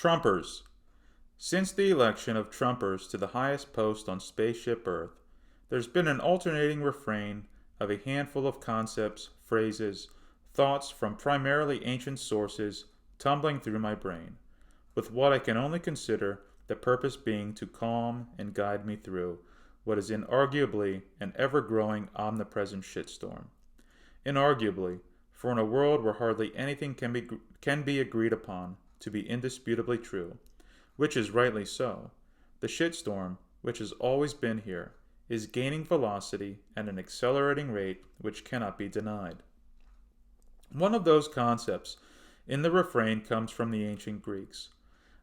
Trumpers. Since the election of Trumpers to the highest post on Spaceship Earth, there's been an alternating refrain of a handful of concepts, phrases, thoughts from primarily ancient sources tumbling through my brain, with what I can only consider the purpose being to calm and guide me through what is inarguably an ever-growing omnipresent shitstorm. Inarguably, for in a world where hardly anything can be agreed upon to be indisputably true, which is rightly so, the shitstorm, which has always been here, is gaining velocity at an accelerating rate which cannot be denied. One of those concepts in the refrain comes from the ancient Greeks.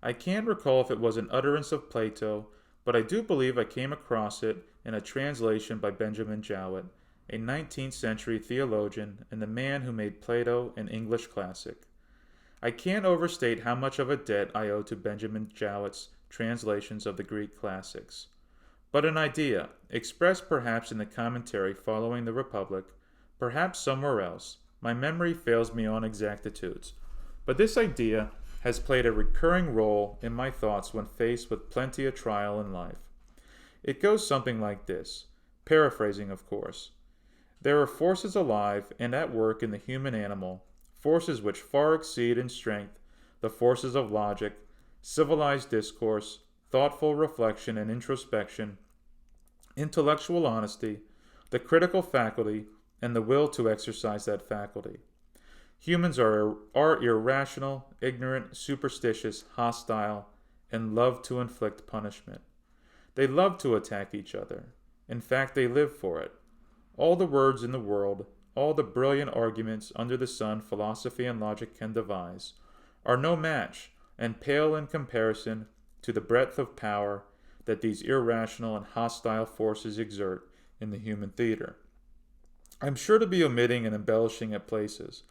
I can't recall if it was an utterance of Plato, but I do believe I came across it in a translation by Benjamin Jowett, a 19th century theologian and the man who made Plato an English classic. I can't overstate how much of a debt I owe to Benjamin Jowett's translations of the Greek classics. But an idea, expressed perhaps in the commentary following the Republic, perhaps somewhere else, my memory fails me on exactitudes, but this idea has played a recurring role in my thoughts when faced with plenty of trial in life. It goes something like this, paraphrasing of course. There are forces alive and at work in the human animal, forces which far exceed in strength the forces of logic, civilized discourse, thoughtful reflection and introspection, intellectual honesty, the critical faculty, and the will to exercise that faculty. Humans are irrational, ignorant, superstitious, hostile, and love to inflict punishment. They love to attack each other. In fact, they live for it. All the words in the world, all the brilliant arguments under the sun philosophy and logic can devise, are no match and pale in comparison to the breadth of power that these irrational and hostile forces exert in the human theater. I'm sure to be omitting and embellishing at places,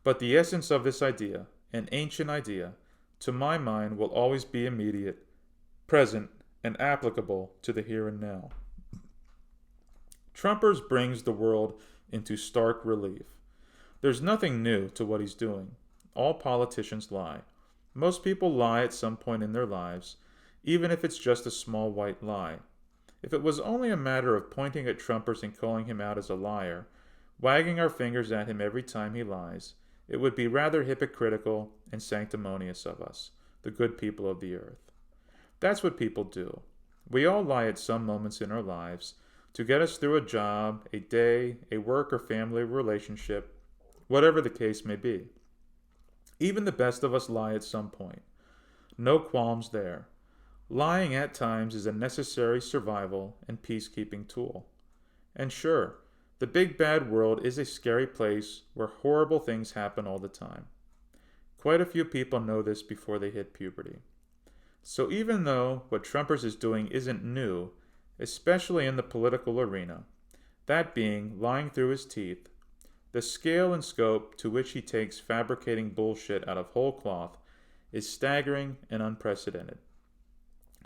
but the essence of this idea, an ancient idea, to my mind will always be immediate, present, and applicable to the here and now. Trumpers brings the world into stark relief. There's nothing new to what he's doing. All politicians lie. Most people lie at some point in their lives, even if it's just a small white lie. If it was only a matter of pointing at Trumpers and calling him out as a liar, wagging our fingers at him every time he lies, it would be rather hypocritical and sanctimonious of us, the good people of the earth. That's what people do. We all lie at some moments in our lives to get us through a job, a day, a work or family relationship, whatever the case may be. Even the best of us lie at some point. No qualms there. Lying at times is a necessary survival and peacekeeping tool. And sure, the big bad world is a scary place where horrible things happen all the time. Quite a few people know this before they hit puberty. So even though what Trumpers is doing isn't new, especially in the political arena, that being lying through his teeth, the scale and scope to which he takes fabricating bullshit out of whole cloth is staggering and unprecedented.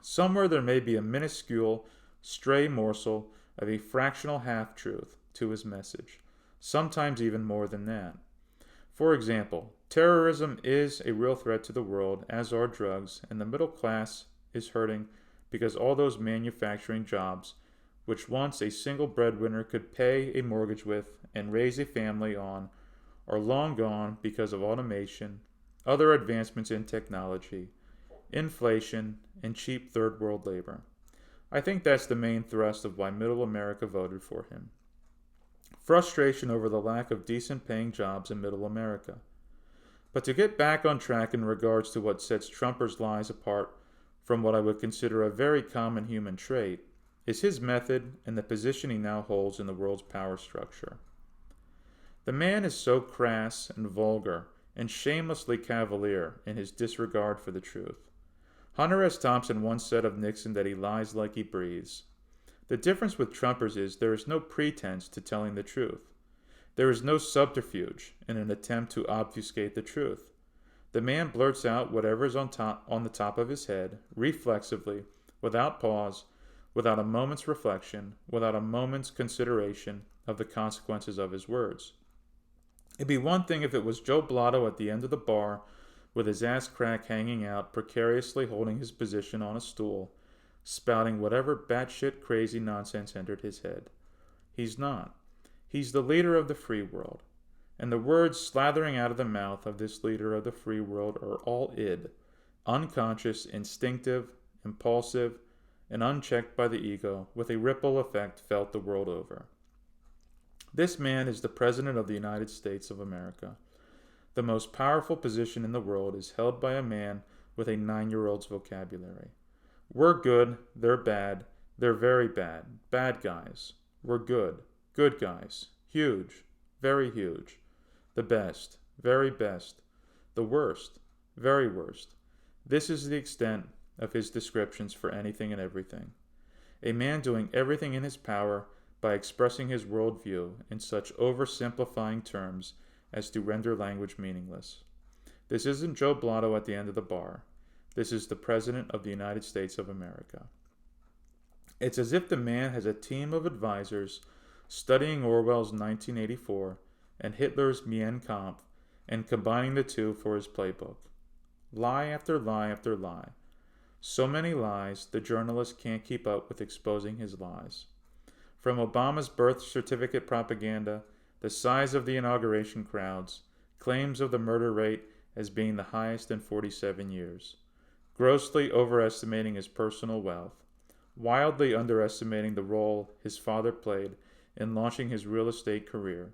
Somewhere there may be a minuscule, stray morsel of a fractional half-truth to his message, sometimes even more than that. For example, terrorism is a real threat to the world, as are drugs, and the middle class is hurting because all those manufacturing jobs, which once a single breadwinner could pay a mortgage with and raise a family on, are long gone because of automation, other advancements in technology, inflation, and cheap third world labor. I think that's the main thrust of why middle America voted for him. Frustration over the lack of decent paying jobs in middle America. But to get back on track in regards to what sets Trumpers' lies apart from what I would consider a very common human trait, is his method and the position he now holds in the world's power structure. The man is so crass and vulgar and shamelessly cavalier in his disregard for the truth. Hunter S. Thompson once said of Nixon that he lies like he breathes. The difference with Trumpers is there is no pretense to telling the truth. There is no subterfuge in an attempt to obfuscate the truth. The man blurts out whatever is on the top of his head, reflexively, without pause, without a moment's reflection, without a moment's consideration of the consequences of his words. It'd be one thing if it was Joe Blotto at the end of the bar, with his ass crack hanging out, precariously holding his position on a stool, spouting whatever batshit crazy nonsense entered his head. He's not. He's the leader of the free world. And the words slathering out of the mouth of this leader of the free world are all id, unconscious, instinctive, impulsive, and unchecked by the ego, with a ripple effect felt the world over. This man is the President of the United States of America. The most powerful position in the world is held by a man with a 9-year-old's vocabulary. We're good, they're bad, they're very bad, bad guys. We're good, good guys, huge, very huge, the best, very best, the worst, very worst. This is the extent of his descriptions for anything and everything. A man doing everything in his power by expressing his worldview in such oversimplifying terms as to render language meaningless. This isn't Joe Blotto at the end of the bar. This is the President of the United States of America. It's as if the man has a team of advisors studying Orwell's 1984 and Hitler's Mein Kampf and combining the two for his playbook. Lie after lie after lie. So many lies, the journalist can't keep up with exposing his lies. From Obama's birth certificate propaganda, the size of the inauguration crowds, claims of the murder rate as being the highest in 47 years, grossly overestimating his personal wealth, wildly underestimating the role his father played in launching his real estate career,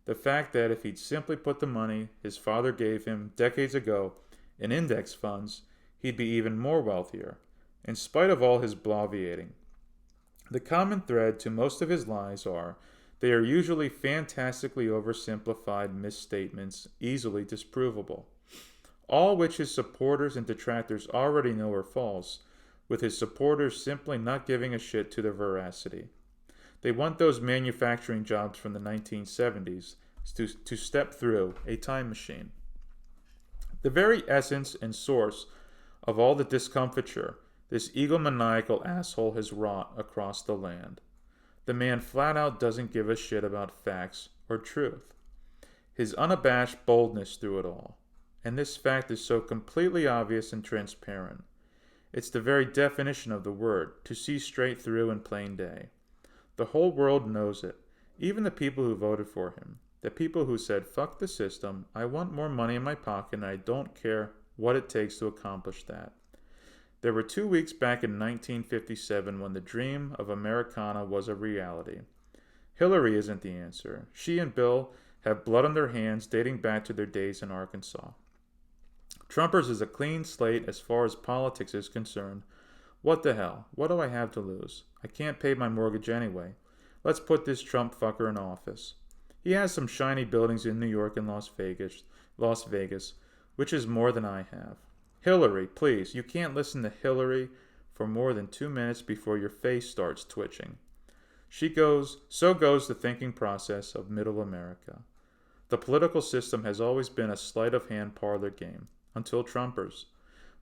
the fact that if he'd simply put the money his father gave him decades ago in index funds, he'd be even more wealthier, in spite of all his bloviating. The common thread to most of his lies are they are usually fantastically oversimplified misstatements, easily disprovable, all which his supporters and detractors already know are false, with his supporters simply not giving a shit to their veracity. They want those manufacturing jobs from the 1970s to step through a time machine. The very essence and source of all the discomfiture this egomaniacal asshole has wrought across the land. The man flat out doesn't give a shit about facts or truth. His unabashed boldness through it all. And this fact is so completely obvious and transparent. It's the very definition of the word, to see straight through in plain day. The whole world knows it, even the people who voted for him. The people who said, fuck the system, I want more money in my pocket and I don't care what it takes to accomplish that. There were 2 weeks back in 1957 when the dream of Americana was a reality. Hillary isn't the answer. She and Bill have blood on their hands dating back to their days in Arkansas. Trumpers is a clean slate as far as politics is concerned. What the hell? What do I have to lose? I can't pay my mortgage anyway. Let's put this Trump fucker in office. He has some shiny buildings in New York and Las Vegas, which is more than I have. Hillary, please, you can't listen to Hillary for more than 2 minutes before your face starts twitching. So goes the thinking process of middle America. The political system has always been a sleight of hand parlor game, until Trumpers.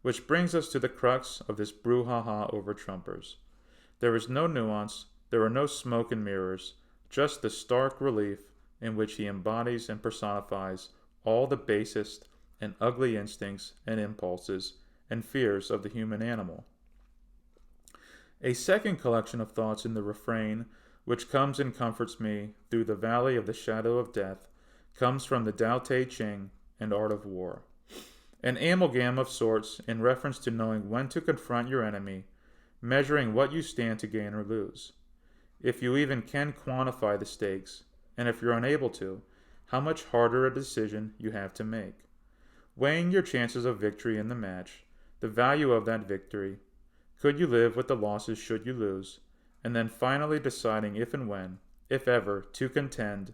Which brings us to the crux of this brouhaha over Trumpers. There is no nuance, there are no smoke and mirrors, just the stark relief in which he embodies and personifies all the basest and ugly instincts and impulses and fears of the human animal. A second collection of thoughts in the refrain, which comes and comforts me through the valley of the shadow of death, comes from the Tao Te Ching and Art of War. An amalgam of sorts in reference to knowing when to confront your enemy, measuring what you stand to gain or lose. If you even can quantify the stakes, and if you're unable to, how much harder a decision you have to make. Weighing your chances of victory in the match, the value of that victory, could you live with the losses should you lose, and then finally deciding if and when, if ever, to contend,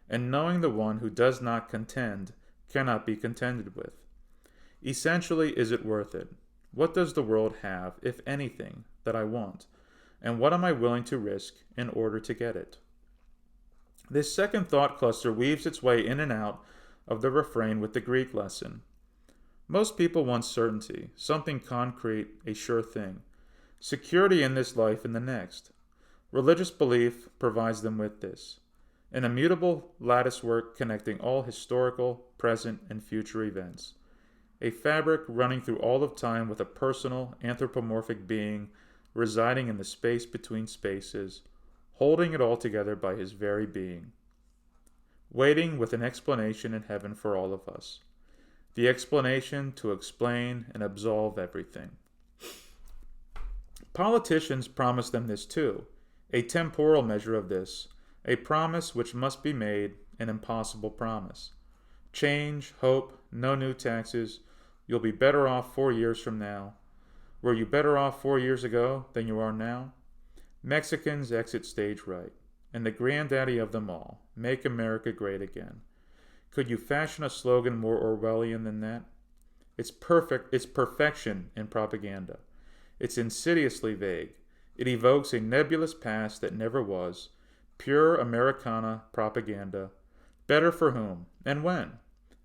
and knowing the one who does not contend cannot be contended with. Essentially, is it worth it? What does the world have, if anything, that I want? And what am I willing to risk in order to get it? This second thought cluster weaves its way in and out of the refrain with the Greek lesson. Most people want certainty, something concrete, a sure thing. Security in this life and the next. Religious belief provides them with this. An immutable latticework connecting all historical, present, and future events. a fabric running through all of time with a personal, anthropomorphic being residing in the space between spaces, holding it all together by his very being, waiting with an explanation in heaven for all of us. The explanation to explain and absolve everything. Politicians promise them this too, a temporal measure of this, a promise which must be made, an impossible promise. Change, hope, no new taxes, you'll be better off 4 years from now. Were you better off 4 years ago than you are now? Mexicans exit stage right, and the granddaddy of them all, make America great again. Could you fashion a slogan more Orwellian than that? It's perfection in propaganda. It's insidiously vague. It evokes a nebulous past that never was, pure Americana propaganda. Better for whom? And when?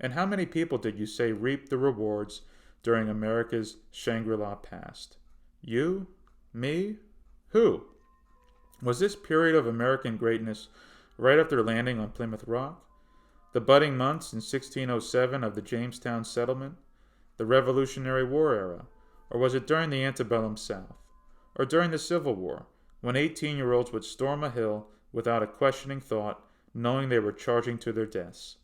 And how many people did you say reaped the rewards during America's Shangri-La past? You? Me? Who? Was this period of American greatness right after landing on Plymouth Rock? The budding months in 1607 of the Jamestown settlement? The Revolutionary War era? Or was it during the antebellum South? Or during the Civil War, when 18-year-olds would storm a hill without a questioning thought, knowing they were charging to their deaths?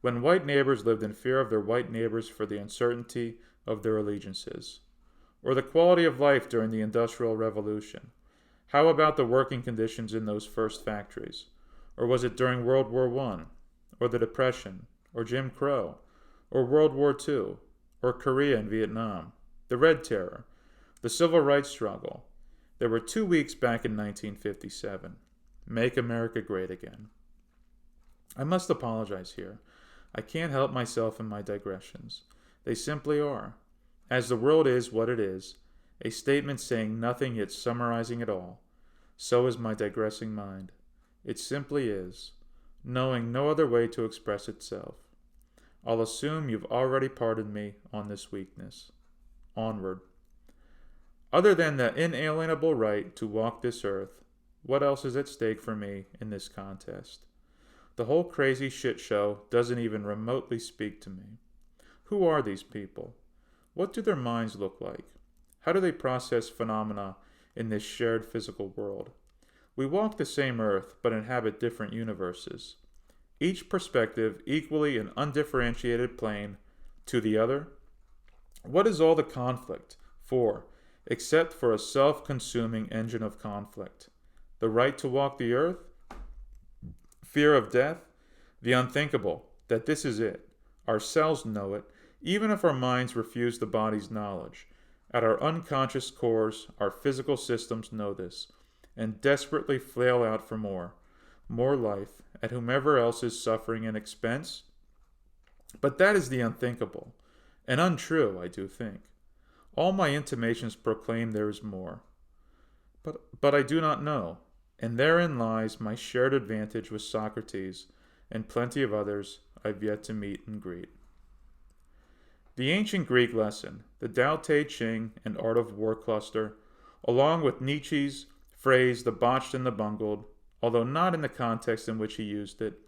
When white neighbors lived in fear of their white neighbors for the uncertainty of their allegiances? Or the quality of life during the Industrial Revolution? How about the working conditions in those first factories? Or was it during World War I? Or the Depression? Or Jim Crow? Or World War II? Or Korea and Vietnam? The Red Terror? The Civil Rights Struggle? There were 2 weeks back in 1957. Make America great again. I must apologize here. I can't help myself in my digressions. They simply are. As the world is what it is, a statement saying nothing yet summarizing it all, so is my digressing mind. It simply is, knowing no other way to express itself. I'll assume you've already pardoned me on this weakness. Onward. Other than the inalienable right to walk this earth, what else is at stake for me in this contest? The whole crazy shit show doesn't even remotely speak to me. Who are these people? What do their minds look like? How do they process phenomena in this shared physical world? We walk the same earth, but inhabit different universes. Each perspective equally an undifferentiated plane to the other. What is all the conflict for, except for a self-consuming engine of conflict? The right to walk the earth? Fear of death? The unthinkable, that this is it. Ourselves know it, even if our minds refuse the body's knowledge. At our unconscious cores, our physical systems know this, and desperately flail out for more life, at whomever else is suffering and expense. But that is the unthinkable, and untrue, I do think. All my intimations proclaim there is more. But I do not know, and therein lies my shared advantage with Socrates and plenty of others I've yet to meet and greet. The ancient Greek lesson, the Tao Te Ching and Art of War cluster, along with Nietzsche's phrase the botched and the bungled, although not in the context in which he used it,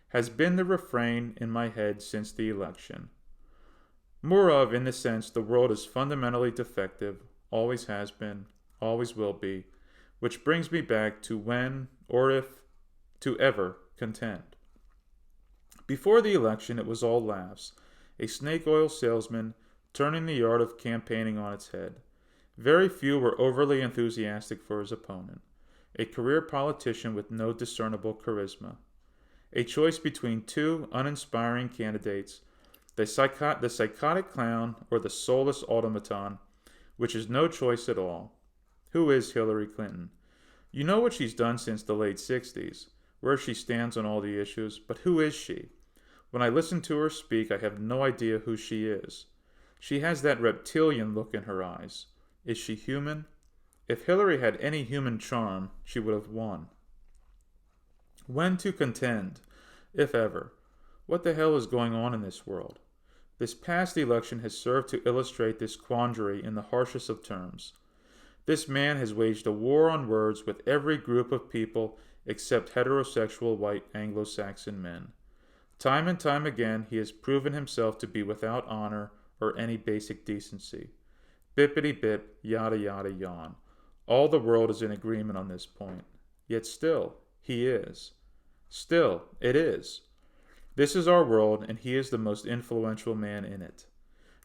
has been the refrain in my head since the election. More of, in the sense, the world is fundamentally defective, always has been, always will be, which brings me back to when, or if, to ever contend. Before the election, it was all laughs, a snake oil salesman turning the art of campaigning on its head. Very few were overly enthusiastic for his opponent, a career politician with no discernible charisma. A choice between two uninspiring candidates, the psychotic clown or the soulless automaton, which is no choice at all. Who is Hillary Clinton? You know what she's done since the late 60s, where she stands on all the issues, but who is she? When I listen to her speak, I have no idea who she is. She has that reptilian look in her eyes. Is she human? If Hillary had any human charm, she would have won. When to contend, if ever? What the hell is going on in this world? This past election has served to illustrate this quandary in the harshest of terms. This man has waged a war on words with every group of people except heterosexual white Anglo-Saxon men. Time and time again, he has proven himself to be without honor or any basic decency. Bippity bip, yada yada yawn. All the world is in agreement on this point. Yet still, he is. Still, it is. This is our world, and he is the most influential man in it.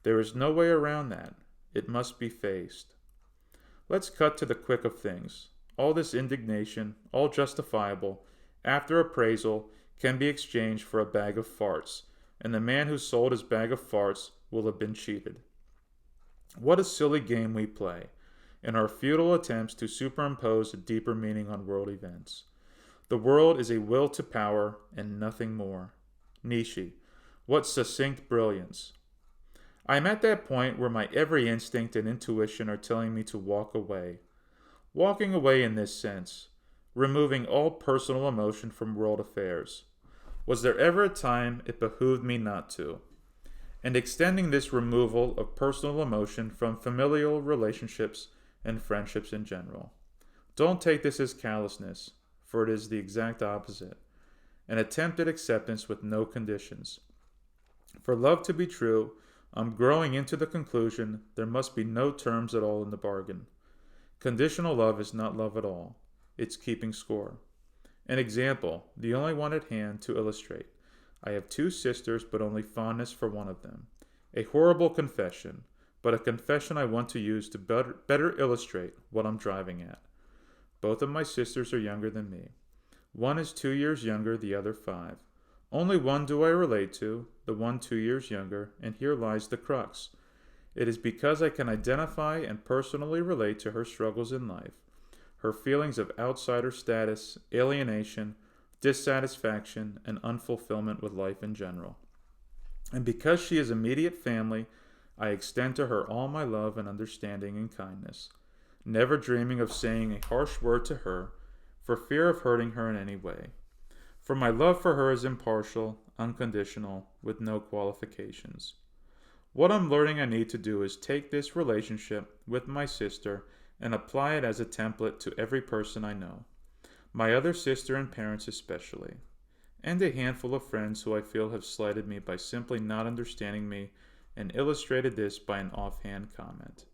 There is no way around that. It must be faced. Let's cut to the quick of things. All this indignation, all justifiable, after appraisal, can be exchanged for a bag of farts, and the man who sold his bag of farts will have been cheated. What a silly game we play in our futile attempts to superimpose a deeper meaning on world events. The world is a will to power and nothing more. Nietzsche. What succinct brilliance. I am at that point where my every instinct and intuition are telling me to walk away. Walking away in this sense, removing all personal emotion from world affairs. Was there ever a time it behooved me not to? And extending this removal of personal emotion from familial relationships and friendships in general. Don't take this as callousness, for it is the exact opposite. An attempt at acceptance with no conditions. For love to be true, I'm growing into the conclusion there must be no terms at all in the bargain. Conditional love is not love at all. It's keeping score. An example, the only one at hand to illustrate. I have 2 sisters, but only fondness for one of them. A horrible confession, but a confession I want to use to better illustrate what I'm driving at. Both of my sisters are younger than me. One is 2 years younger, the other 5. Only one do I relate to, the one 2 years younger, and here lies the crux. It is because I can identify and personally relate to her struggles in life, her feelings of outsider status, alienation, dissatisfaction, and unfulfillment with life in general. And because she is immediate family, I extend to her all my love and understanding and kindness, never dreaming of saying a harsh word to her, for fear of hurting her in any way. For my love for her is impartial, unconditional, with no qualifications. What I'm learning I need to do is take this relationship with my sister and apply it as a template to every person I know, my other sister and parents especially, and a handful of friends who I feel have slighted me by simply not understanding me and illustrated this by an offhand comment.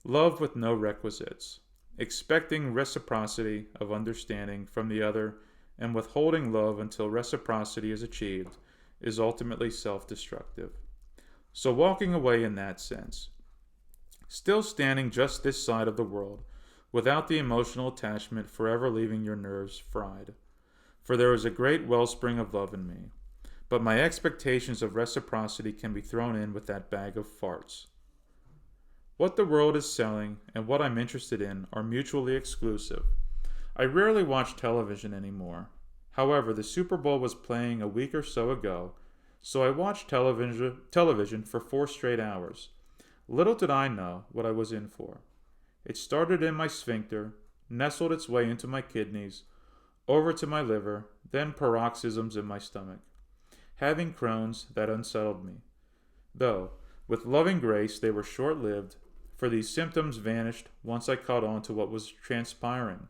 Love with no requisites, expecting reciprocity of understanding from the other and withholding love until reciprocity is achieved is ultimately self-destructive. So walking away in that sense, still standing just this side of the world, without the emotional attachment forever leaving your nerves fried. For there is a great wellspring of love in me, but my expectations of reciprocity can be thrown in with that bag of farts. What the world is selling and what I'm interested in are mutually exclusive. I rarely watch television anymore. However, the Super Bowl was playing a week or so ago, so I watched television for 4 straight hours. Little did I know what I was in for. It started in my sphincter, nestled its way into my kidneys, over to my liver, then paroxysms in my stomach. Having Crohn's, that unsettled me. Though, with loving grace, they were short-lived, for these symptoms vanished once I caught on to what was transpiring.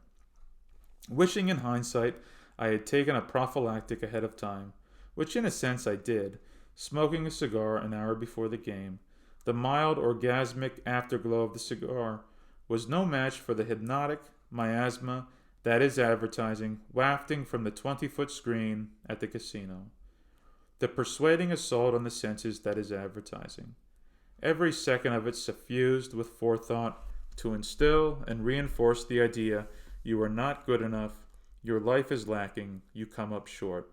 Wishing in hindsight I had taken a prophylactic ahead of time, which in a sense I did, smoking a cigar an hour before the game. The mild orgasmic afterglow of the cigar was no match for the hypnotic miasma that is advertising wafting from the 20-foot screen at the casino. The persuading assault on the senses that is advertising. Every second of it suffused with forethought to instill and reinforce the idea you are not good enough, your life is lacking, you come up short.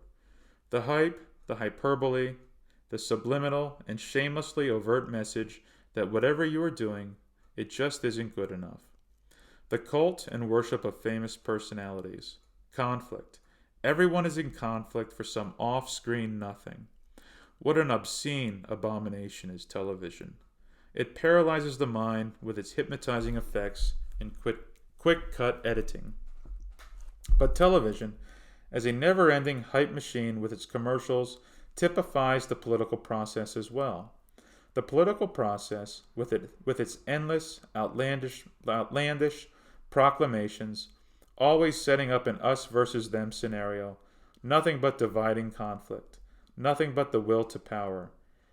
The hype, the hyperbole, the subliminal and shamelessly overt message that whatever you are doing, it just isn't good enough. The cult and worship of famous personalities. Conflict. Everyone is in conflict for some off-screen nothing. What an obscene abomination is television. It paralyzes the mind with its hypnotizing effects and quick-cut editing. But television, as a never-ending hype machine with its commercials, typifies the political process as well. The political process, with its endless, outlandish proclamations, always setting up an us versus them scenario, nothing but dividing conflict, nothing but the will to power.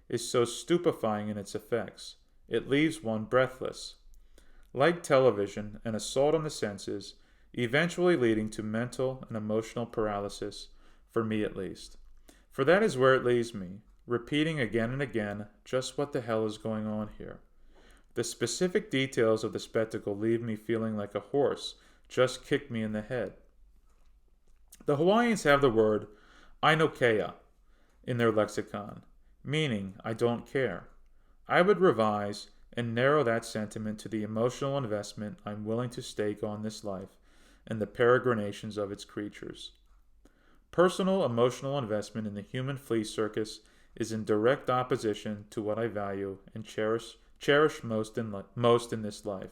is so stupefying in its effects. It leaves one breathless. Like television, an assault on the senses, eventually leading to mental and emotional paralysis, for me at least. For that is where it leaves me, repeating again and again just what the hell is going on here. The specific details of the spectacle leave me feeling like a horse just kicked me in the head. The Hawaiians have the word ainokea in their lexicon, meaning I don't care. I would revise and narrow that sentiment to the emotional investment I'm willing to stake on this life and the peregrinations of its creatures. Personal emotional investment in the human flea circus is in direct opposition to what I value and cherish most in this life.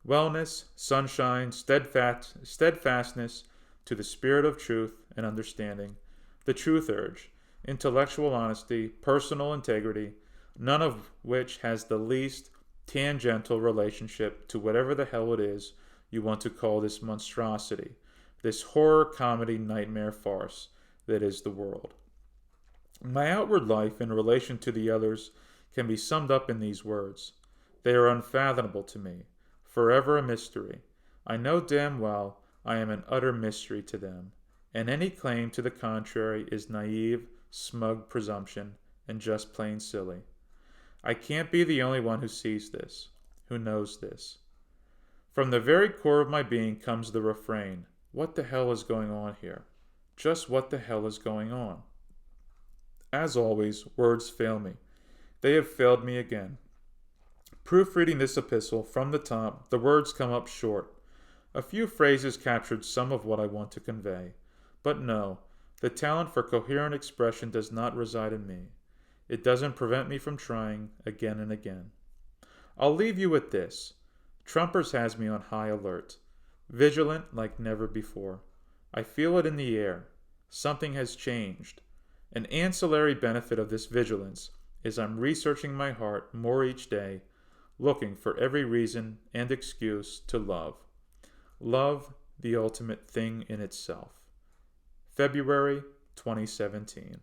Wellness, sunshine, steadfastness to the spirit of truth and understanding, the truth urge, intellectual honesty, personal integrity, none of which has the least tangential relationship to whatever the hell it is you want to call this monstrosity, this horror comedy nightmare farce that is the world. My outward life in relation to the others can be summed up in these words. They are unfathomable to me, forever a mystery. I know damn well I am an utter mystery to them, and any claim to the contrary is naive, smug presumption, and just plain silly. I can't be the only one who sees this, who knows this. From the very core of my being comes the refrain, what the hell is going on here? Just what the hell is going on? As always, words fail me. They have failed me again. Proofreading this epistle from the top, the words come up short. A few phrases captured some of what I want to convey. But no, the talent for coherent expression does not reside in me. It doesn't prevent me from trying again and again. I'll leave you with this. Trumpers has me on high alert, vigilant like never before. I feel it in the air. Something has changed. An ancillary benefit of this vigilance is I'm researching my heart more each day, looking for every reason and excuse to love. Love, the ultimate thing in itself. February 2017.